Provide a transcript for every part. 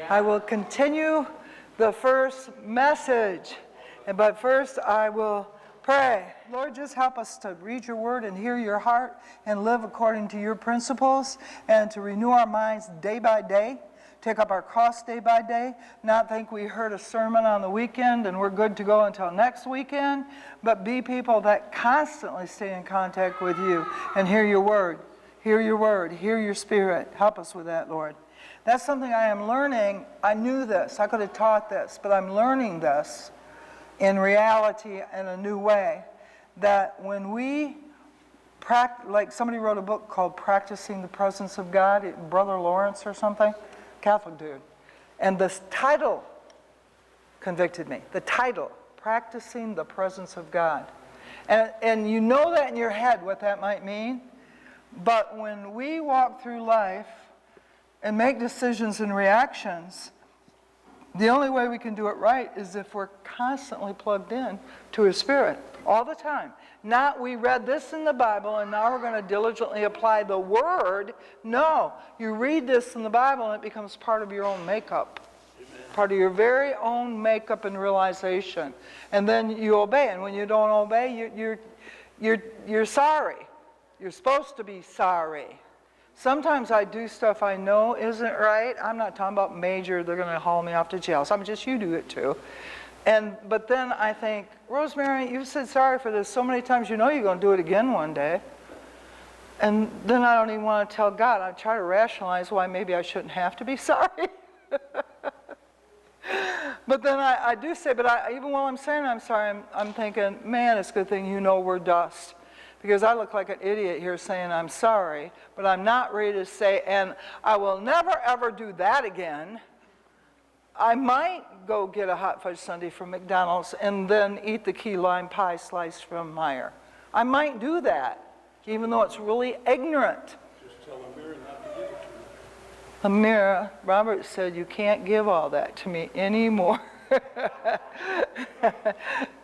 I will continue the first message. But first, I will pray. Lord, just help us to read your word and hear your heart and live according to your principles and to renew our minds day by day, take up our cross day by day, not think we heard a sermon on the weekend and we're good to go until next weekend, but be people that constantly stay in contact with you and hear your word, hear your spirit. Help us with that, Lord. That's something I am learning. I knew this. I could have taught this, but I'm learning this in reality in a new way. That when we practice, like somebody wrote a book called Practicing the Presence of God, Brother Lawrence or something, Catholic dude. And this title convicted me. The title, Practicing the Presence of God. And you know that in your head what that might mean. But when we walk through life and make decisions and reactions, the only way we can do it right is if we're constantly plugged in to His Spirit all the time. Not we read this in the Bible and now we're going to diligently apply the Word. No, you read this in the Bible and it becomes part of your own makeup. Amen. Part of your very own makeup and realization. And then you obey. And when you don't obey, you're sorry. You're supposed to be sorry. Sometimes I do stuff I know isn't right. I'm not talking about major, they're going to haul me off to jail. So I'm just, you do it too. But then I think, Rosemary, you've said sorry for this so many times, you know you're going to do it again one day. And then I don't even want to tell God. I try to rationalize why maybe I shouldn't have to be sorry. But then I do say, even while I'm saying I'm sorry, I'm thinking, man, it's a good thing you know we're dust. Because I look like an idiot here saying I'm sorry, but I'm not ready to say, and I will never ever do that again. I might go get a hot fudge sundae from McDonald's and then eat the key lime pie slice from Meijer. I might do that, even though it's really ignorant. Just tell Amira not to give it to you. Amira, Robert said, you can't give all that to me anymore.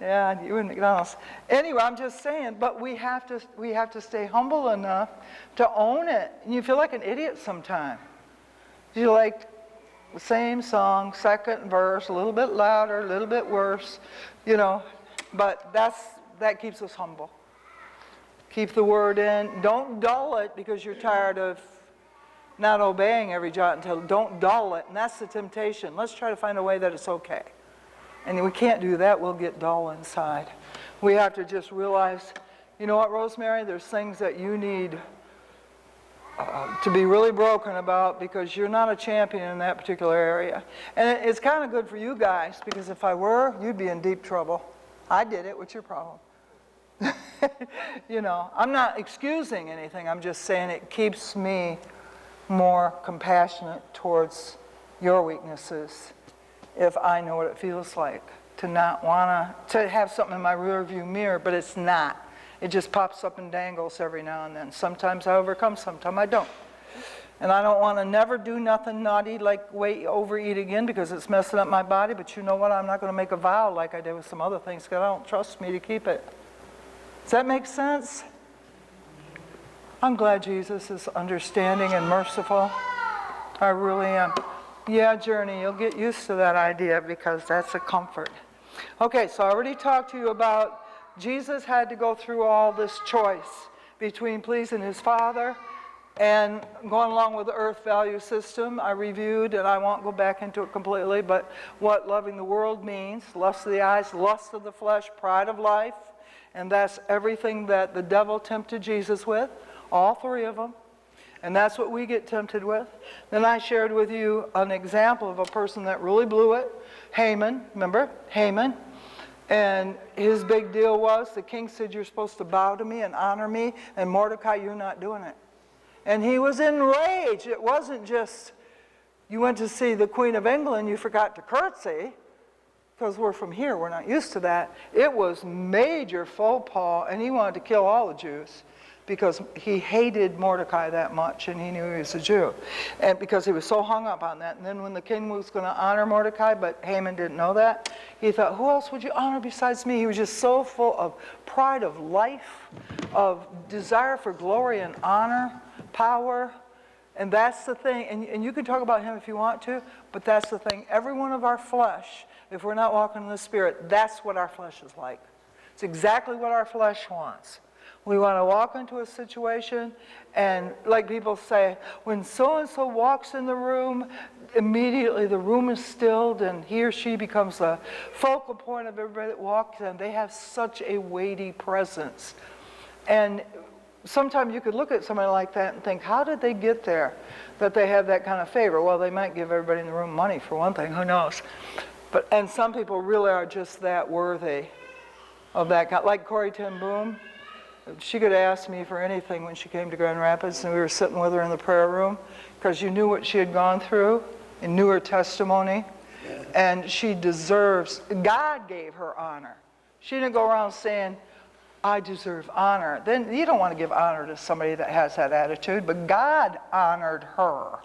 Yeah, you and McDonald's. Anyway, I'm just saying, but we have to stay humble enough to own it. And you feel like an idiot sometimes. You like the same song, second verse, a little bit louder, a little bit worse, you know. But that keeps us humble. Keep the word in. Don't dull it because you're tired of not obeying every jot and tittle. Don't dull it, and that's the temptation. Let's try to find a way that it's okay. And we can't do that, we'll get dull inside. We have to just realize, you know what, Rosemary, there's things that you need to be really broken about because you're not a champion in that particular area. And it's kind of good for you guys, because if I were, you'd be in deep trouble. I did it, what's your problem? You know, I'm not excusing anything, I'm just saying it keeps me more compassionate towards your weaknesses if I know what it feels like to not want to have something in my rear view mirror, but it's not. It just pops up and dangles every now and then. Sometimes I overcome, sometimes I don't. And I don't want to never do nothing naughty like overeat again because it's messing up my body, but you know what? I'm not going to make a vow like I did with some other things because I don't trust me to keep it. Does that make sense? I'm glad Jesus is understanding and merciful. I really am. Yeah, Journey, you'll get used to that idea because that's a comfort. Okay, so I already talked to you about Jesus had to go through all this choice between pleasing his Father and going along with the earth value system. I reviewed, and I won't go back into it completely, but what loving the world means: lust of the eyes, lust of the flesh, pride of life. And that's everything that the devil tempted Jesus with, all three of them. And that's what we get tempted with. Then I shared with you an example of a person that really blew it. Haman, remember? Haman. And his big deal was the king said, you're supposed to bow to me and honor me, and Mordecai, you're not doing it. And he was enraged. It wasn't just you went to see the Queen of England, you forgot to curtsy, because we're from here, we're not used to that. It was major faux pas, and he wanted to kill all the Jews because he hated Mordecai that much, and he knew he was a Jew. And because he was so hung up on that. And then when the king was going to honor Mordecai, but Haman didn't know that, he thought, who else would you honor besides me? He was just so full of pride of life, of desire for glory and honor, power, And that's the thing, and you can talk about him if you want to, but that's the thing. Every one of our flesh, if we're not walking in the Spirit, that's what our flesh is like. It's exactly what our flesh wants. We want to walk into a situation, and like people say, when so-and-so walks in the room, immediately the room is stilled, and he or she becomes the focal point of everybody that walks in. They have such a weighty presence. And sometimes you could look at somebody like that and think, how did they get there, that they have that kind of favor? Well, they might give everybody in the room money, for one thing, who knows? And some people really are just that worthy of that kind. Like Corrie ten Boom, she could ask me for anything when she came to Grand Rapids, and we were sitting with her in the prayer room, because you knew what she had gone through, and knew her testimony, and she deserves, God gave her honor. She didn't go around saying, I deserve honor. Then you don't want to give honor to somebody that has that attitude, but God honored her.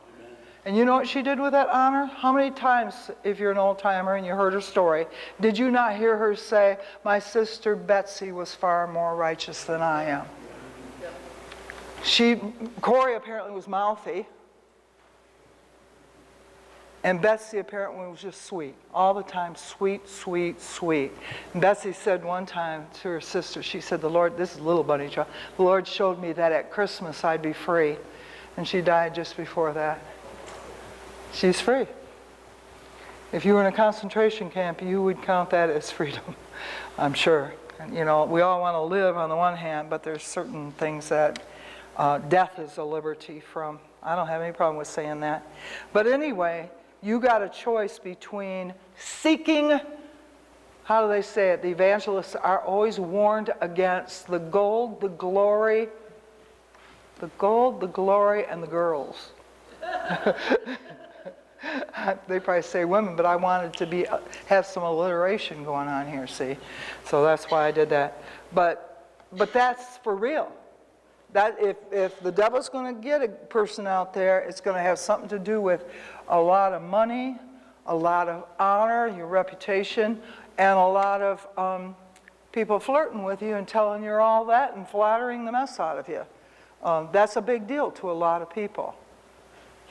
And you know what she did with that honor? How many times, if you're an old-timer and you heard her story, did you not hear her say, my sister Betsy was far more righteous than I am? Corrie apparently was mouthy, and Betsy apparently was just sweet. All the time, sweet, sweet, sweet. And Betsy said one time to her sister, she said, the Lord, this is little bunny child, the Lord showed me that at Christmas I'd be free. And she died just before that. She's free. If you were in a concentration camp, you would count that as freedom, I'm sure. And, you know, we all want to live on the one hand, but there's certain things that death is a liberty from. I don't have any problem with saying that. But anyway, you got a choice between seeking, how do they say it? The evangelists are always warned against the gold, the glory, and the girls. They probably say women, but I wanted to have some alliteration going on here, see? So that's why I did that. But that's for real. That if the devil's going to get a person out there, it's going to have something to do with a lot of money, a lot of honor, your reputation, and a lot of people flirting with you and telling you all that and flattering the mess out of you. That's a big deal to a lot of people.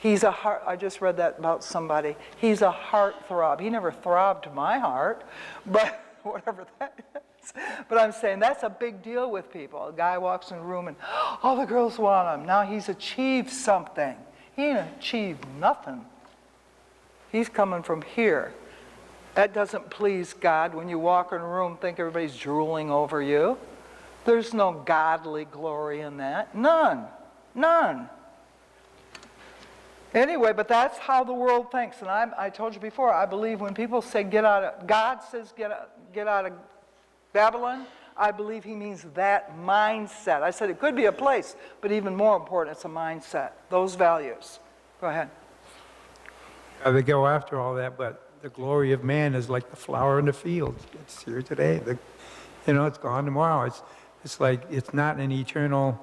I just read that about somebody. He's a heartthrob. He never throbbed my heart, but whatever that is. But I'm saying that's a big deal with people. A guy walks in a room and all the girls want him. Now he's achieved something. He ain't achieved nothing. He's coming from here. That doesn't please God. When you walk in a room, think everybody's drooling over you. There's no godly glory in that. None. None. Anyway, but that's how the world thinks. And I told you before, I believe when people say God says get out of Babylon, I believe he means that mindset. I said it could be a place, but even more important, it's a mindset. Those values. Go ahead. They go after all that, but the glory of man is like the flower in the field. It's here today. It's gone tomorrow. It's like it's not an eternal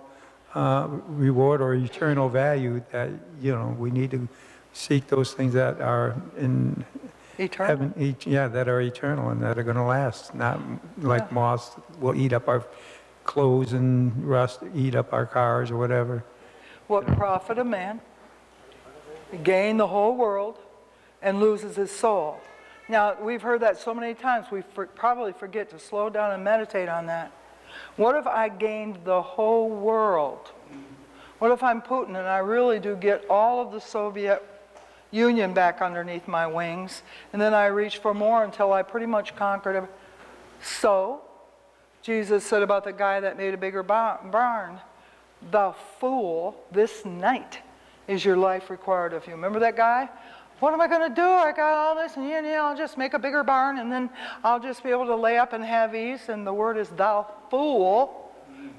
reward or eternal value that, we need to seek those things that are in Eternal. heaven, that are eternal and that are going to last, not like moths will eat up our clothes and rust, eat up our cars or whatever. What profit a man gain the whole world and loses his soul? Now, we've heard that so many times, we probably forget to slow down and meditate on that. What if I gained the whole world? What if I'm Putin and I really do get all of the Soviet Union back underneath my wings, and then I reach for more until I pretty much conquered it? So, Jesus said about the guy that made a bigger barn, the fool, this night is your life required of you. Remember that guy? What am I going to do? I got all this, and I'll just make a bigger barn, and then I'll just be able to lay up and have ease. And the word is, thou fool,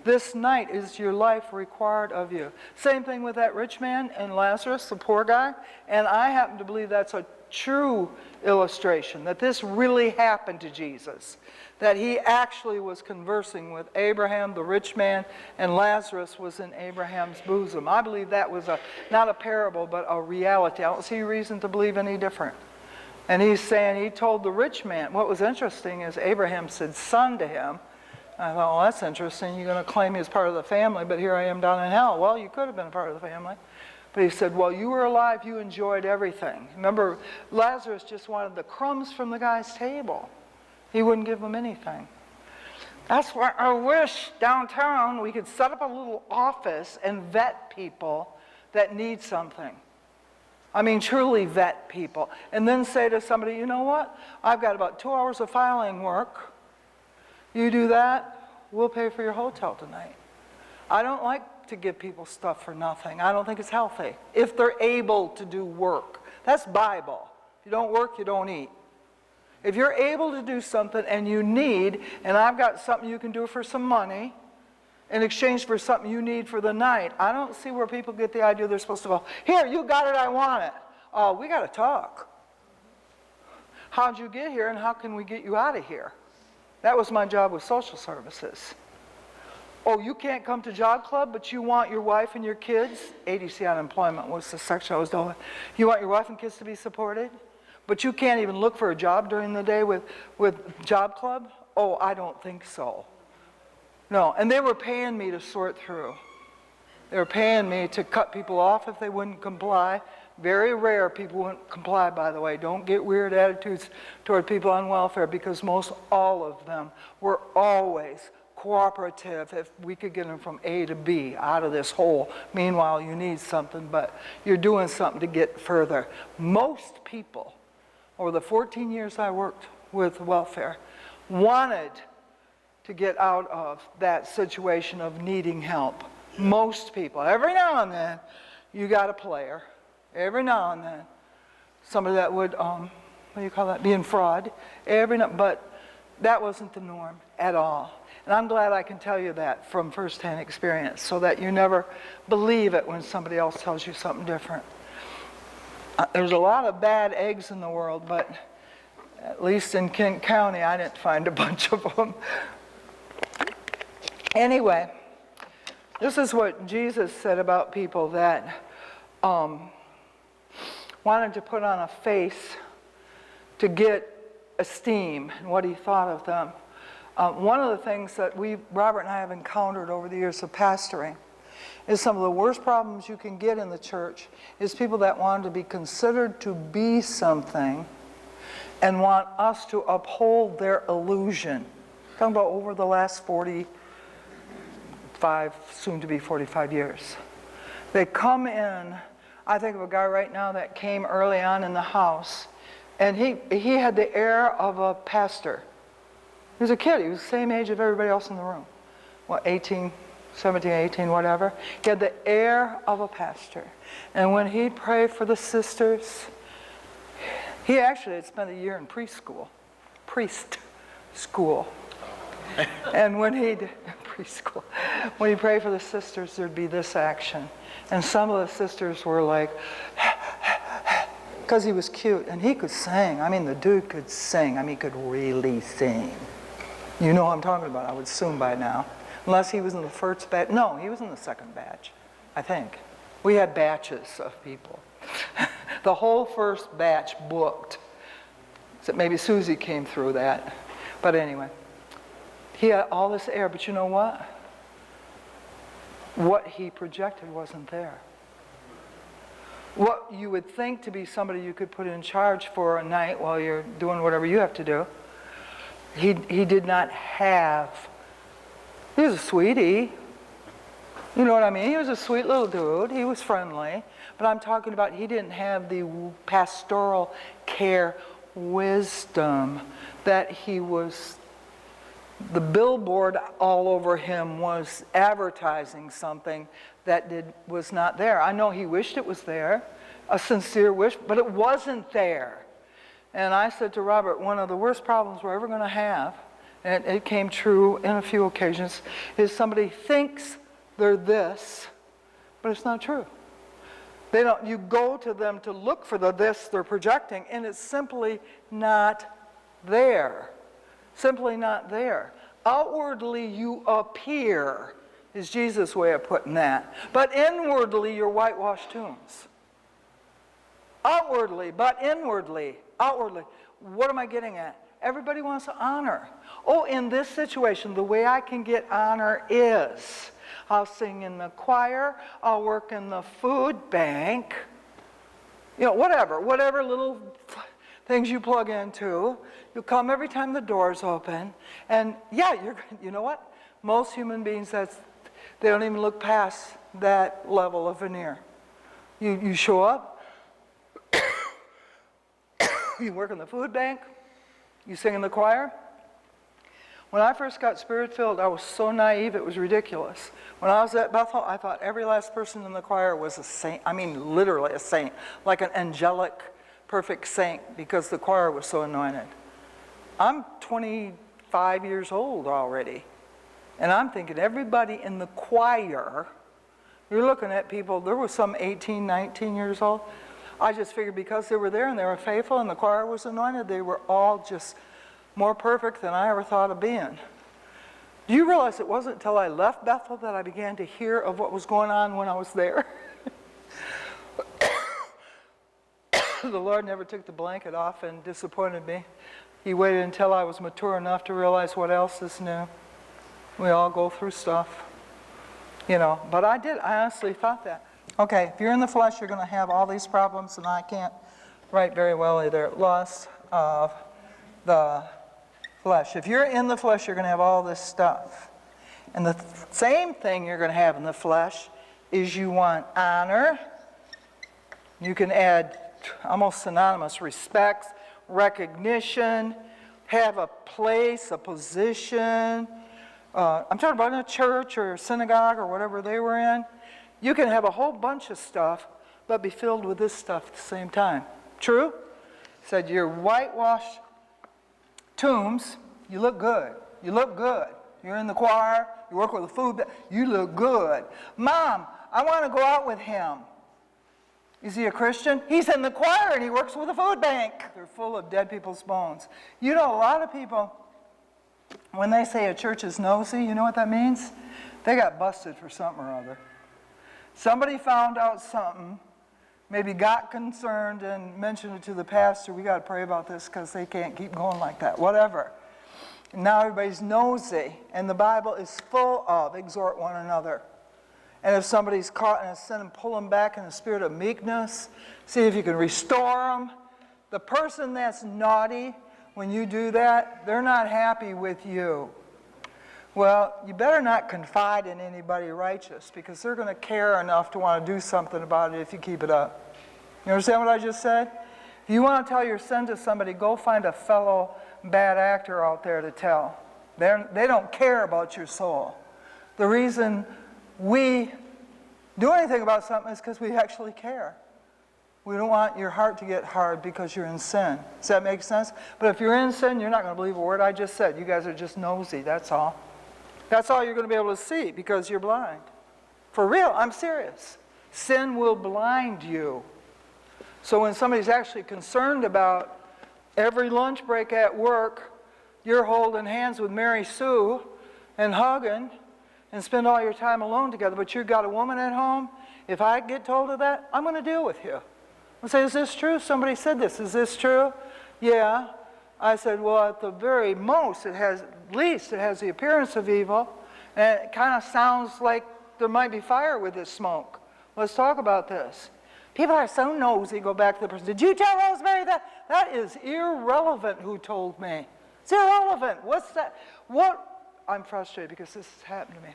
this night is your life required of you. Same thing with that rich man and Lazarus, the poor guy. And I happen to believe that's a true illustration, that this really happened to Jesus. That he actually was conversing with Abraham, the rich man, and Lazarus was in Abraham's bosom. I believe that was not a parable, but a reality. I don't see reason to believe any different. And he's saying, he told the rich man, what was interesting is Abraham said son to him. I thought, well, that's interesting. You're going to claim me as part of the family, but here I am down in hell. Well, you could have been a part of the family. But he said, while you were alive, you enjoyed everything. Remember, Lazarus just wanted the crumbs from the guy's table. He wouldn't give him anything. That's why I wish downtown we could set up a little office and vet people that need something. I mean, truly vet people. And then say to somebody, you know what? I've got about 2 hours of filing work. You do that, we'll pay for your hotel tonight. I don't like to give people stuff for nothing. I don't think it's healthy. If they're able to do work. That's Bible. If you don't work, you don't eat. If you're able to do something and you need, and I've got something you can do for some money in exchange for something you need for the night, I don't see where people get the idea they're supposed to go, here, you got it, I want it. Oh, we got to talk. How'd you get here and how can we get you out of here? That was my job with social services. Oh, you can't come to Job Club, but you want your wife and your kids? ADC unemployment was the section I was doing. You want your wife and kids to be supported? But you can't even look for a job during the day with Job Club? Oh, I don't think so. No, and they were paying me to sort through. They were paying me to cut people off if they wouldn't comply. Very rare people wouldn't comply, by the way. Don't get weird attitudes toward people on welfare because most all of them were always cooperative if we could get them from A to B out of this hole. Meanwhile, you need something, but you're doing something to get further. Most people, over the 14 years I worked with welfare, wanted to get out of that situation of needing help. Most people. Every now and then, you got a player. Every now and then, somebody that would, be in fraud. But that wasn't the norm at all. And I'm glad I can tell you that from firsthand experience so that you never believe it when somebody else tells you something different. There's a lot of bad eggs in the world, but at least in Kent County, I didn't find a bunch of them. Anyway, this is what Jesus said about people that wanted to put on a face to get esteem and what he thought of them. One of the things that Robert and I have encountered over the years of pastoring is some of the worst problems you can get in the church is people that want to be considered to be something and want us to uphold their illusion. I'm talking about over the last 45, soon to be 45 years. They come in, I think of a guy right now that came early on in the house, and he had the air of a pastor. He was a kid. He was the same age of everybody else in the room. 17, 18, whatever. He had the air of a pastor. And when he'd pray for the sisters, he actually had spent a year in priest school. And when he'd pray for the sisters, there'd be this action. And some of the sisters were like, because he was cute, and he could sing. I mean, the dude could sing. I mean, he could really sing. You know what I'm talking about, I would assume by now. Unless he was in the first batch. No, he was in the second batch, I think. We had batches of people. The whole first batch booked. Except maybe Susie came through that. But anyway, he had all this air, but you know what? What he projected wasn't there. What you would think to be somebody you could put in charge for a night while you're doing whatever you have to do, he did not have. He was a sweetie. You know what I mean? He was a sweet little dude. He was friendly. But I'm talking about he didn't have the pastoral care wisdom that he was. The billboard all over him was advertising something that was not there. I know he wished it was there, a sincere wish, but it wasn't there. And I said to Robert, one of the worst problems we're ever going to have, and it came true in a few occasions, is somebody thinks they're this, but it's not true. They don't. You go to them to look for the this they're projecting, and it's simply not there. Simply not there. Outwardly you appear, is Jesus' way of putting that. But inwardly you're whitewashed tombs. Outwardly, but inwardly. Outwardly. What am I getting at? Everybody wants honor. Oh, in this situation, the way I can get honor is I'll sing in the choir. I'll work in the food bank. Whatever little things you plug into. You'll come every time the door's open. And yeah, you know what? Most human beings, they don't even look past that level of veneer. You show up, you work in the food bank, you sing in the choir. When I first got Spirit-filled, I was so naive, it was ridiculous. When I was at Bethel, I thought every last person in the choir was a saint. I mean, literally a saint, like an angelic, perfect saint, because the choir was so anointed. I'm 25 years old already, and I'm thinking everybody in the choir, you're looking at people, there were some 18, 19 years old. I just figured because they were there and they were faithful and the choir was anointed, they were all just more perfect than I ever thought of being. Do you realize it wasn't until I left Bethel that I began to hear of what was going on when I was there? The Lord never took the blanket off and disappointed me. He waited until I was mature enough to realize what else is new. We all go through stuff, but I did. I honestly thought that. Okay, if you're in the flesh, you're going to have all these problems, and I can't write very well either. Lust of the flesh. If you're in the flesh, you're going to have all this stuff. And the same thing you're going to have in the flesh is you want honor. You can add almost synonymous respect, recognition, have a place, a position. I'm talking about in a church or a synagogue or whatever they were in. You can have a whole bunch of stuff, but be filled with this stuff at the same time. True? Said you're whitewashed tombs, you look good. You look good. You're in the choir, you work with the food, you look good. Mom, I want to go out with him. Is he a Christian? He's in the choir and he works with a food bank. They're full of dead people's bones. A lot of people, when they say a church is nosy, you know what that means? They got busted for something or other. Somebody found out something, maybe got concerned and mentioned it to the pastor. We got to pray about this because they can't keep going like that. Whatever. And now everybody's nosy, and the Bible is full of exhort one another. And if somebody's caught in a sin, pull them back in a spirit of meekness. See if you can restore them. The person that's naughty, when you do that, they're not happy with you. Well, you better not confide in anybody righteous because they're going to care enough to want to do something about it if you keep it up. You understand what I just said? If you want to tell your sin to somebody, go find a fellow bad actor out there to tell. They don't care about your soul. The reason we do anything about something is because we actually care. We don't want your heart to get hard because you're in sin. Does that make sense? But if you're in sin, you're not going to believe a word I just said. You guys are just nosy, that's all. That's all you're going to be able to see because you're blind. For real, I'm serious. Sin will blind you. So when somebody's actually concerned about every lunch break at work, you're holding hands with Mary Sue and hugging and spend all your time alone together, but you've got a woman at home, if I get told of that, I'm going to deal with you. I'll say, is this true? Somebody said this. Is this true? Yeah. I said, well, at the very most, it has the appearance of evil, and it kind of sounds like there might be fire with this smoke. Let's talk about this. People are so nosy, go back to the person. Did you tell Rosemary that? That is irrelevant who told me. It's irrelevant. What's that? I'm frustrated because this has happened to me.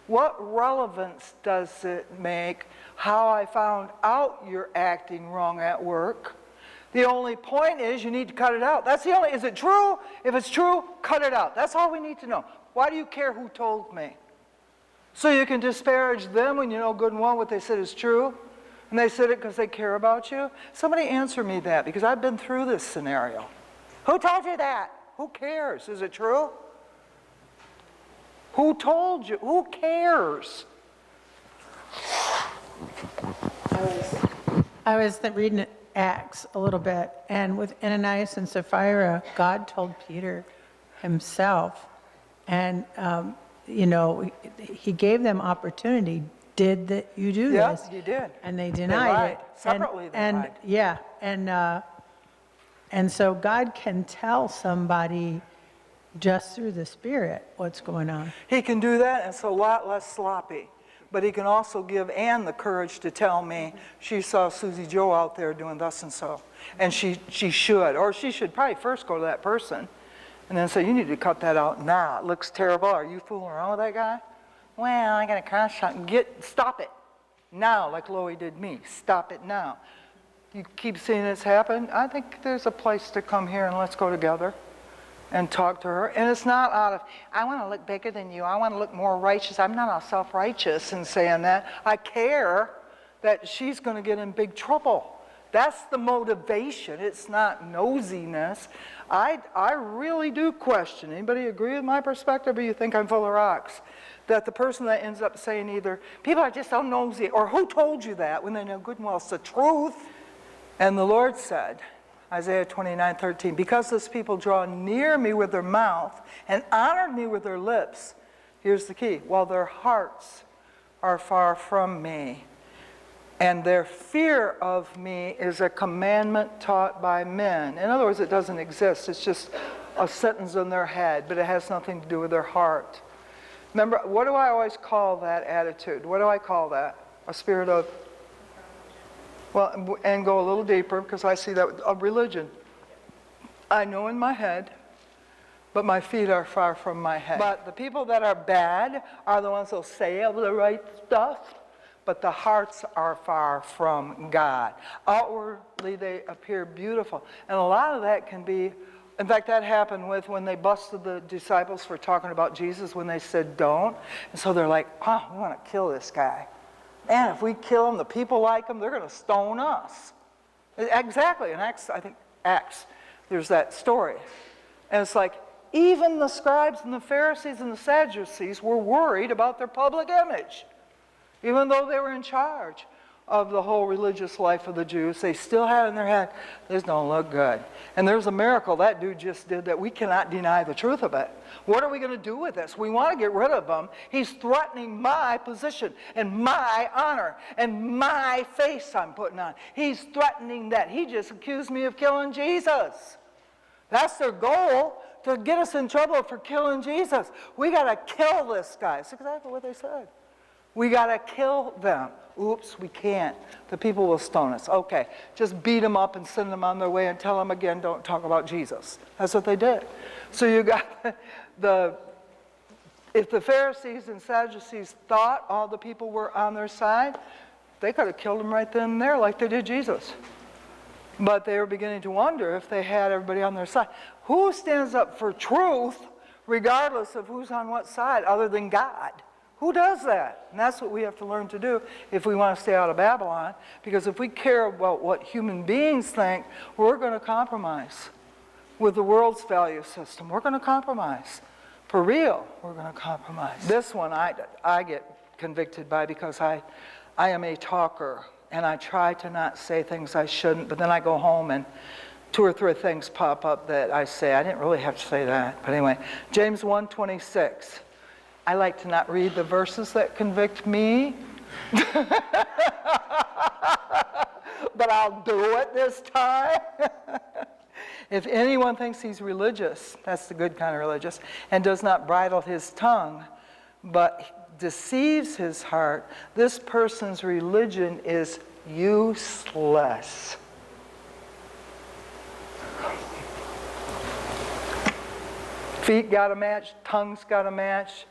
What relevance does it make how I found out you're acting wrong at work? The only point is you need to cut it out. That's the only, is it true? If it's true, cut it out. That's all we need to know. Why do you care who told me? So you can disparage them when you know good and well what they said is true? And they said it because they care about you? Somebody answer me that because I've been through this scenario. Who told you that? Who cares? Is it true? Who told you? Who cares? I was reading Acts a little bit, and with Ananias and Sapphira, God told Peter himself, and he gave them opportunity. Did you do this? Yes, you did. And they denied it. Separately, they lied. Yeah, and so God can tell somebody just through the Spirit what's going on. He can do that, and it's a lot less sloppy. But he can also give Ann the courage to tell me she saw Susie Joe out there doing thus and so. And she should, or she should probably first go to that person and then say, you need to cut that out now. It looks terrible. Are you fooling around with that guy? Well, I got a cross shot. Stop it now, like Loie did me. Stop it now. You keep seeing this happen. I think there's a place to come here and let's go together and talk to her. And it's not out of, I want to look bigger than you. I want to look more righteous. I'm not all self-righteous in saying that. I care that she's going to get in big trouble. That's the motivation. It's not nosiness. I really do question. Anybody agree with my perspective, or you think I'm full of rocks? That the person that ends up saying either, people are just so nosy, or who told you that, when they know good and well it's the truth. And the Lord said, Isaiah 29:13, because this people draw near me with their mouth and honor me with their lips, here's the key, while their hearts are far from me, and their fear of me is a commandment taught by men. In other words, it doesn't exist. It's just a sentence in their head, but it has nothing to do with their heart. Remember, what do I always call that attitude? What do I call that? A spirit of... Well, and go a little deeper, because I see that of religion. I know in my head, but my feet are far from my head. But the people that are bad are the ones who'll say all the right stuff, but the hearts are far from God. Outwardly, they appear beautiful. And a lot of that can be, in fact, that happened with when they busted the disciples for talking about Jesus when they said don't. And so they're like, oh, we want to kill this guy. And if we kill him, the people like him, they're going to stone us. Exactly. In Acts, I think Acts, there's that story. And it's like, even the scribes and the Pharisees and the Sadducees were worried about their public image. Even though they were in charge of the whole religious life of the Jews, they still had in their head, this don't look good. And there's a miracle that dude just did that we cannot deny the truth of it. What are we going to do with this? We want to get rid of him. He's threatening my position and my honor and my face I'm putting on. He's threatening that. He just accused me of killing Jesus. That's their goal, to get us in trouble for killing Jesus. We got to kill this guy. That's exactly what they said. We got to kill them. Oops, we can't. The people will stone us. Okay, just beat them up and send them on their way and tell them again, don't talk about Jesus. That's what they did. So you got if the Pharisees and Sadducees thought all the people were on their side, they could have killed them right then and there like they did Jesus. But they were beginning to wonder if they had everybody on their side. Who stands up for truth regardless of who's on what side other than God? Who does that? And that's what we have to learn to do if we want to stay out of Babylon. Because if we care about what human beings think, we're going to compromise with the world's value system. We're going to compromise. For real, we're going to compromise. This one I get convicted by because I am a talker. And I try to not say things I shouldn't. But then I go home and 2 or 3 things pop up that I say. I didn't really have to say that. But anyway, James 1:26. I like to not read the verses that convict me. But I'll do it this time. If anyone thinks he's religious, that's the good kind of religious, and does not bridle his tongue, but deceives his heart, this person's religion is useless. Feet got to match, tongues got to match.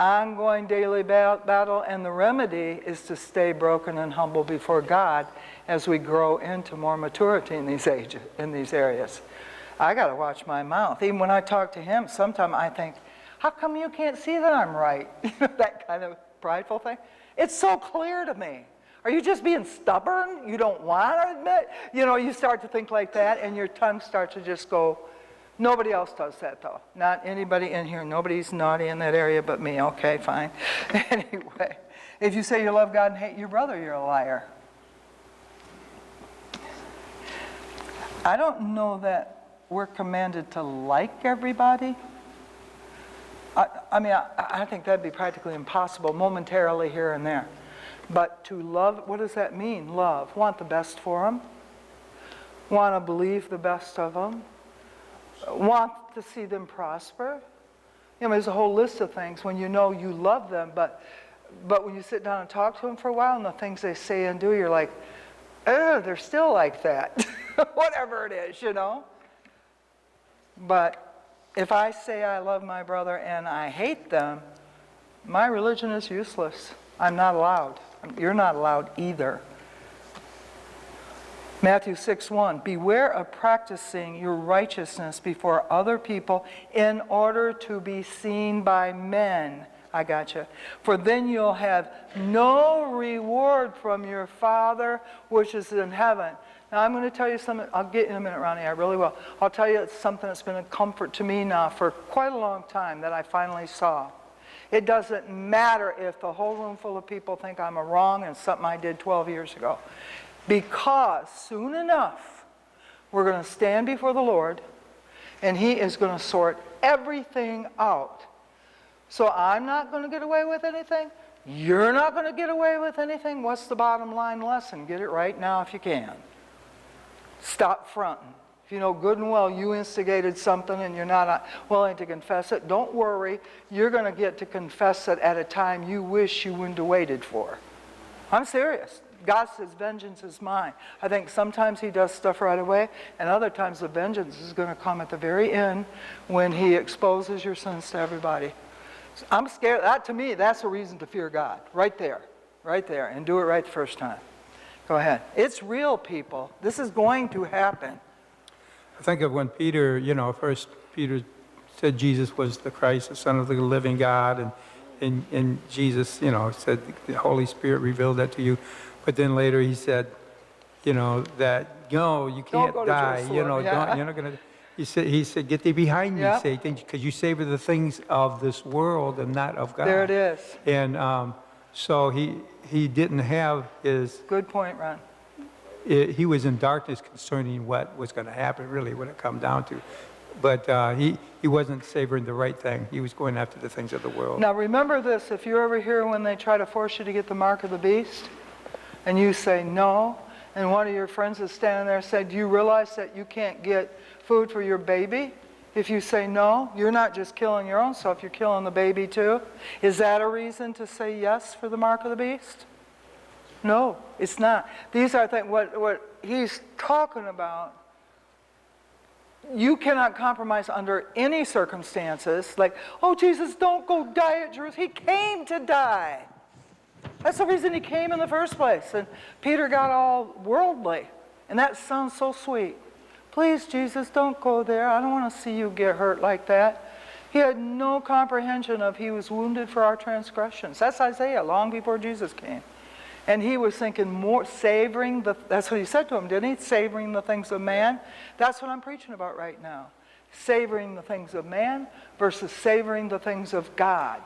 Ongoing daily battle, and the remedy is to stay broken and humble before God as we grow into more maturity in these areas. I got to watch my mouth. Even when I talk to him, sometimes I think, how come you can't see that I'm right? You know, that kind of prideful thing. It's so clear to me. Are you just being stubborn? You don't want to admit? You know, you start to think like that, and your tongue starts to just go. Nobody else does that, though. Not anybody in here. Nobody's naughty in that area but me. Okay, fine. Anyway, if you say you love God and hate your brother, you're a liar. I don't know that we're commanded to like everybody. I think that'd be practically impossible momentarily here and there. But to love, what does that mean, love? Want the best for them. Want to believe the best of them. want to see them prosper. There's a whole list of things when you know you love them, but when you sit down and talk to them for a while and the things they say and do, you're like, oh, they're still like that. Whatever it is, But if I say I love my brother and I hate them, my religion is useless. I'm not allowed. You're not allowed either. Matthew 6:1, beware of practicing your righteousness before other people in order to be seen by men. I gotcha. For then you'll have no reward from your Father which is in heaven. Now I'm going to tell you something. I'll get in a minute, Ronnie. I really will. I'll tell you something that's been a comfort to me now for quite a long time that I finally saw. It doesn't matter if the whole room full of people think I'm wrong and something I did 12 years ago. Because soon enough, we're going to stand before the Lord, and He is going to sort everything out. So I'm not going to get away with anything. You're not going to get away with anything. What's the bottom line lesson? Get it right now if you can. Stop fronting. If you know good and well you instigated something and you're not willing to confess it, don't worry. You're going to get to confess it at a time you wish you wouldn't have waited for. I'm serious. God says vengeance is mine. I think sometimes He does stuff right away, and other times the vengeance is going to come at the very end when He exposes your sins to everybody. I'm scared. That, to me, that's a reason to fear God. Right there, and do it right the first time. Go ahead. It's real, people. This is going to happen. I think of when Peter, first Peter said Jesus was the Christ, the Son of the living God, and Jesus, said the Holy Spirit revealed that to you. But then later he said, that, you can't die. You're not going to. He said, get thee behind me, Satan, because you savor the things of this world and not of God. There it is. And so he didn't have his. Good point, Ron. He was in darkness concerning what was going to happen, really, when it come down to. But he wasn't savoring the right thing. He was going after the things of the world. Now remember this, if you're ever here when they try to force you to get the mark of the beast, and you say no, and one of your friends is standing there and said, do you realize that you can't get food for your baby? If you say no, you're not just killing your own self, you're killing the baby too. Is that a reason to say yes for the mark of the beast? No, it's not. These are things, what he's talking about, you cannot compromise under any circumstances. Like, oh, Jesus, don't go die at Jerusalem. He came to die. That's the reason He came in the first place. And Peter got all worldly. And that sounds so sweet. Please, Jesus, don't go there. I don't want to see you get hurt like that. He had no comprehension of He was wounded for our transgressions. That's Isaiah, long before Jesus came. And he was thinking more, savoring that's what He said to him, didn't He? Savoring the things of man. That's what I'm preaching about right now. Savoring the things of man versus savoring the things of God.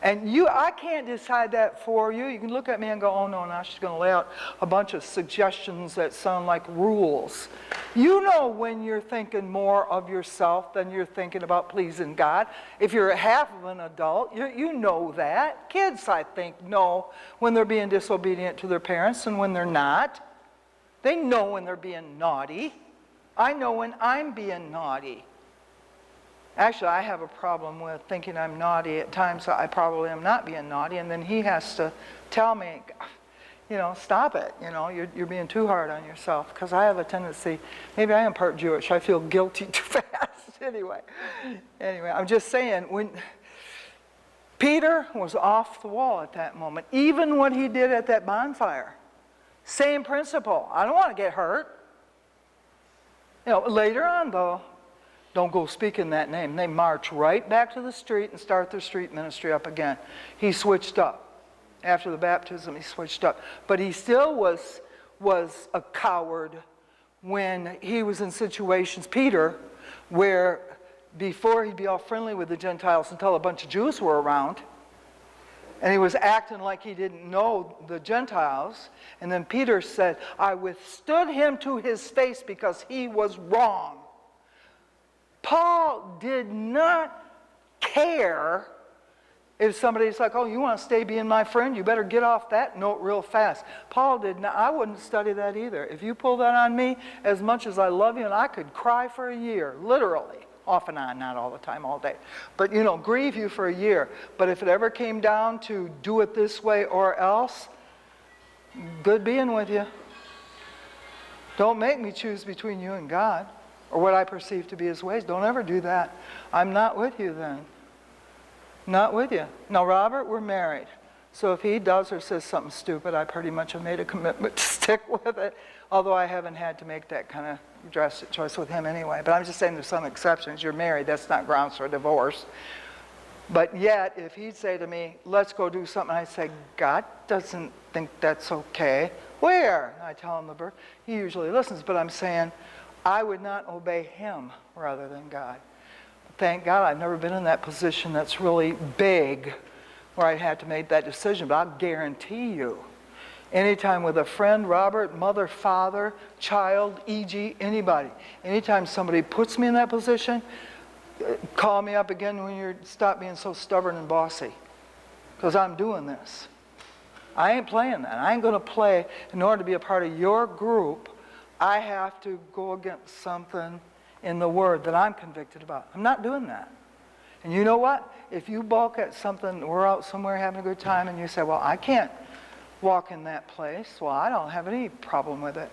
And I can't decide that for you. You can look at me and go, oh no, now she's going to lay out a bunch of suggestions that sound like rules. You know when you're thinking more of yourself than you're thinking about pleasing God. If you're half of an adult, you know that. Kids, I think, know when they're being disobedient to their parents and when they're not. They know when they're being naughty. I know when I'm being naughty. Actually, I have a problem with thinking I'm naughty. At times, I probably am not being naughty, and then He has to tell me, stop it. You're being too hard on yourself. Because I have a tendency, maybe I am part Jewish. I feel guilty too fast. Anyway, I'm just saying, when Peter was off the wall at that moment, even what he did at that bonfire, same principle. I don't want to get hurt. Later on, though, don't go speak in that name. They march right back to the street and start their street ministry up again. He switched up. After the baptism, he switched up. But he still was a coward when he was in situations, Peter, where before he'd be all friendly with the Gentiles until a bunch of Jews were around, and he was acting like he didn't know the Gentiles. And then Peter said, I withstood him to his face because he was wrong. Paul did not care If somebody's like, oh, you want to stay being my friend, you better get off that note real fast. Paul did not, I wouldn't study that either. If you pull that on me, as much as I love you, and I could cry for a year, literally, off and on, not all the time, all day. But, grieve you for a year. But if it ever came down to do it this way or else, good being with you. Don't make me choose between you and God, or what I perceive to be his ways. Don't ever do that. I'm not with you then. Not with you. Now, Robert, we're married. So if he does or says something stupid, I pretty much have made a commitment to stick with it, although I haven't had to make that kind of drastic choice with him anyway. But I'm just saying there's some exceptions. You're married. That's not grounds for a divorce. But yet, if he'd say to me, let's go do something, I'd say, God doesn't think that's okay. Where? And I tell him the verse. He usually listens, but I'm saying I would not obey him rather than God. Thank God I've never been in that position that's really big where I had to make that decision. But I'll guarantee you, anytime with a friend, Robert, mother, father, child, e.g., anybody, anytime somebody puts me in that position, call me up again when you stop being so stubborn and bossy. Because I'm doing this. I ain't playing that. I ain't going to play. In order to be a part of your group, I have to go against something in the Word that I'm convicted about. I'm not doing that. And you know what? If you balk at something, we're out somewhere having a good time, and you say, well, I can't walk in that place. Well, I don't have any problem with it.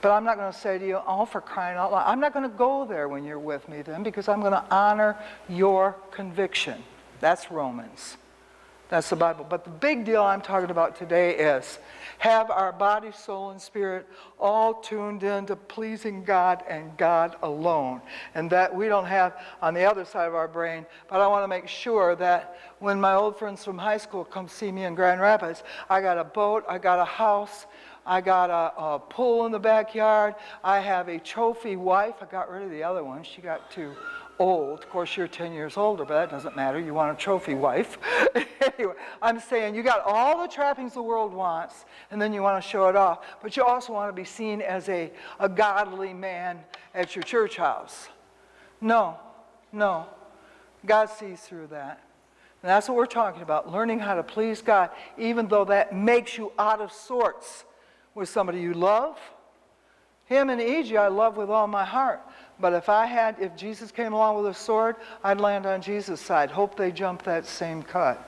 But I'm not going to say to you, oh, for crying out loud. I'm not going to go there when you're with me then, because I'm going to honor your conviction. That's Romans. That's the Bible. But the big deal I'm talking about today is have our body, soul, and spirit all tuned in to pleasing God and God alone. And that we don't have on the other side of our brain. But I want to make sure that when my old friends from high school come see me in Grand Rapids, I got a boat, I got a house, I got a pool in the backyard, I have a trophy wife. I got rid of the other one. She got too old. Of course, you're 10 years older, but that doesn't matter. You want a trophy wife. Anyway, I'm saying you got all the trappings the world wants, and then you want to show it off. But you also want to be seen as a godly man at your church house. No. God sees through that. And that's what we're talking about, learning how to please God, even though that makes you out of sorts with somebody you love. Him and E.G. I love with all my heart. But if Jesus came along with a sword, I'd land on Jesus' side. Hope they jump that same cut.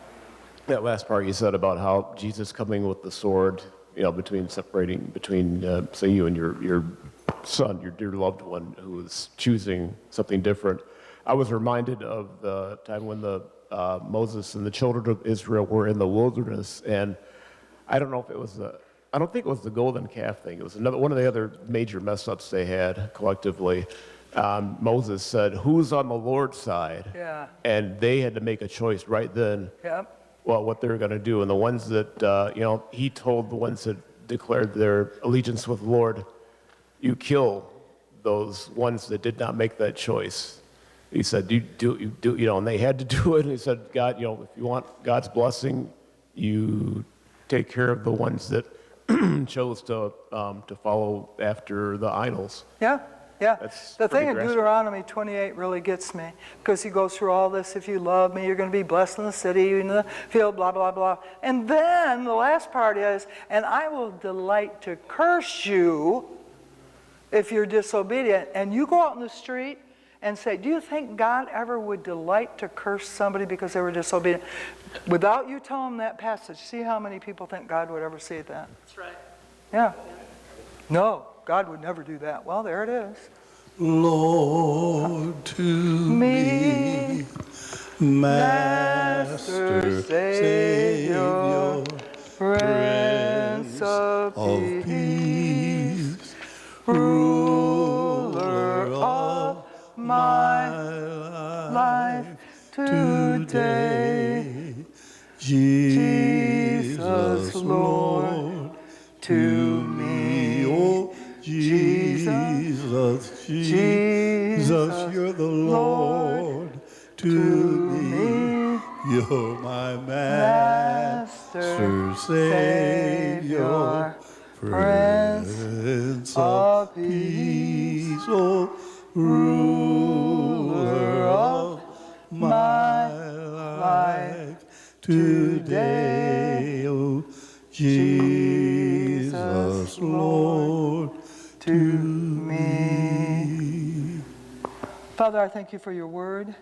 That last part you said about how Jesus coming with the sword, separating between, say, you and your son, your dear loved one, who is choosing something different. I was reminded of the time when Moses and the children of Israel were in the wilderness, and I don't think it was the golden calf thing. It was one of the other major mess-ups they had collectively. Moses said, who's on the Lord's side? Yeah. And they had to make a choice right then. Yep. Well, what they were going to do. And the ones that, he told the ones that declared their allegiance with the Lord, you kill those ones that did not make that choice. He said, you do, and they had to do it. And he said, God, if you want God's blessing, you take care of the ones that chose to follow after the idols. Yeah. That's The thing in pretty Deuteronomy 28 really gets me, because he goes through all this. If you love me, you're going to be blessed in the city, in the field, blah, blah, blah. And then the last part is, and I will delight to curse you if you're disobedient. And you go out in the street and say, do you think God ever would delight to curse somebody because they were disobedient? Without you telling them that passage, see how many people think God would ever say that? That's right. Yeah. No, God would never do that. Well, there it is. Lord, to me, Master, Savior, Prince of Peace, ruler of my life today, Jesus, Lord, to me, oh Jesus, Jesus, you're the Lord to me. You're my Master, Savior, Prince of Peace, oh, ruler of my life today, O Jesus, Lord, to me. Father, I thank you for your word.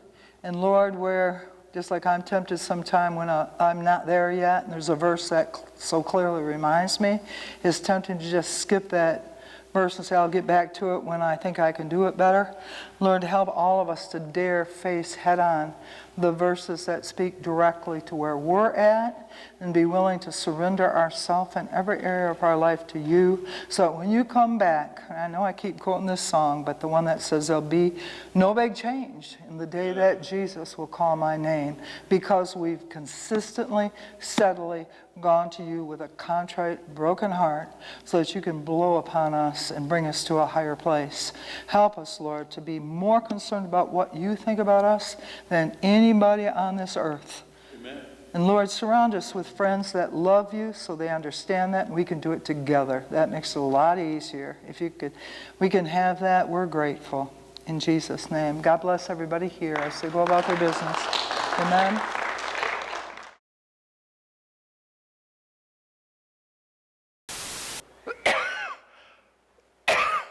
And Lord, where, just like I'm tempted sometime when I'm not there yet, and there's a verse that so clearly reminds me, it's tempting to just skip that verse and say, I'll get back to it when I think I can do it better. Lord, help all of us to dare face head on the verses that speak directly to where we're at and be willing to surrender ourselves in every area of our life to you, so that when you come back, and I know I keep quoting this song, but the one that says there'll be no big change in the day that Jesus will call my name, because we've consistently, steadily gone to you with a contrite, broken heart, so that you can blow upon us and bring us to a higher place. Help us, Lord, to be more concerned about what you think about us than anybody on this earth. Amen. And Lord, surround us with friends that love you so they understand that, and we can do it together. That makes it a lot easier. If you could, we can have that, we're grateful. In Jesus' name. God bless everybody here as they go about their business. Amen.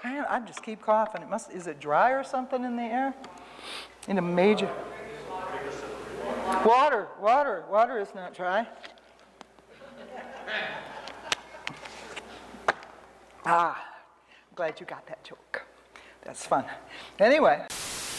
Man, I just keep coughing. Is it dry or something in the air? In a major. Water is not dry. I'm glad you got that joke. That's fun. Anyway.